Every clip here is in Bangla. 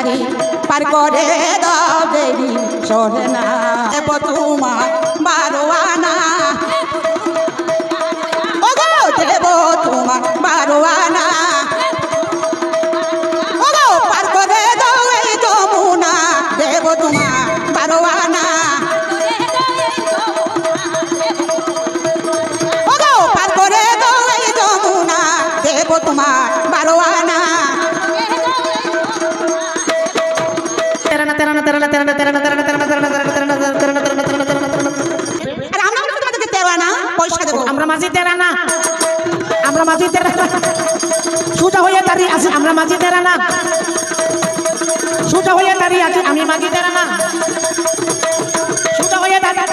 তারি পার করে দাও দেরি সহে না দেব তোমার 12 আনা ওগো দেব তোমার 12 আনা ওগো পার করে দাও এই যমুনা দেব তোমার 12 আনা ওগো পার করে দাও এই যমুনা দেব তোমার 12 আনা আমরা মাঝি তেরানা সোজা হয়ে দাঁড়িয়ে আছি আমরা মাঝি তেরানা সোজা হয়ে দাঁড়িয়ে আছি আমি মাঝি তেরানা সোজা হয়ে দাঁড়িয়ে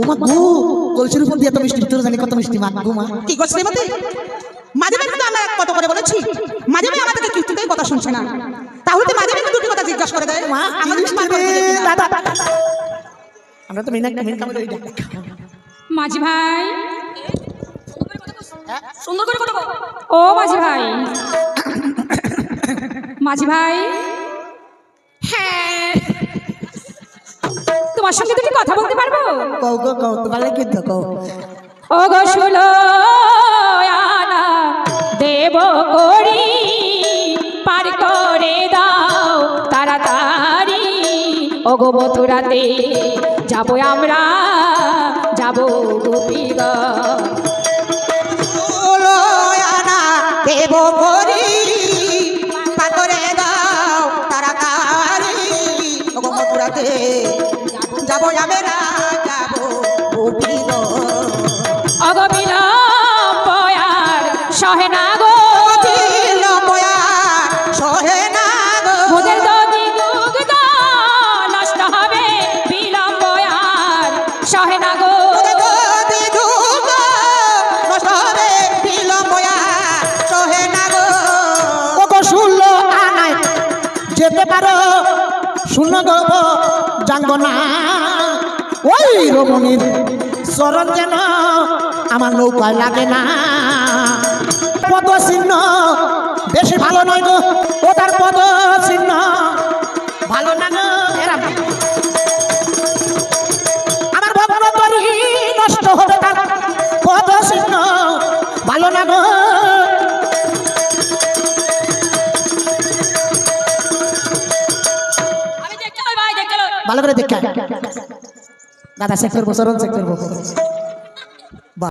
ওমা গো কলসির উপর দিয়ে এত মিষ্টি ভিতরে জানি কত মিষ্টি মা গো মা কি করছ রে মতে মাঝি ভাই তো আমরা কত করে বলেছি মাঝি ভাই আমাদেরকে কিছুতেই কথা শুনছে না তাহলে মাঝি ভাই দুটি কথা জিজ্ঞাসা করে দেয় মা আমাদের দাদা আমরা তো মিনা কাম করে মাঝি ভাই সুন্দর করে কথা বল ও মাঝি ভাই মাঝি ভাই হ্যাঁ তোমার সঙ্গে দুটি কথা বলতে পারবো কও গো কও তোমার লাগি তো কও ও গো শুলো আনা দেব করি পার করে দাও তাড়াতাড়ি ও গো মথুরাতে যাবো আমরা যাবো গোপীগঞ্জ দেব করি পার করে দাও তাড়াতাড়ি ও গো মথুরাতে যাবো আমরা যাবো গোপীগঞ্জ ও গো বিলম্ব আর সহে না গো বিলম্ব আর সহে না গো মোদের দধি দুগ্ধ নষ্ট হবে বিলম্ব আর সহে না গো দধি দুগ্ধ নষ্ট হবে বিলম্ব আর সহে না গো ও গো 16 আনায় যেতে পারো শূন্য গো জানবো না ওই রমণীর চরণ যেন আমার নৌকায় লাগে না পদ চিহ্ন বেশি ভালো নয় গো ও তার পদ চিহ্ন ভালো না গো আমার ভগ্ন তরি নষ্ট হবে তার পদ চিহ্ন ভালো না গো ভালো করে দেখা দাদা চেক করবো চরণ চেক করবো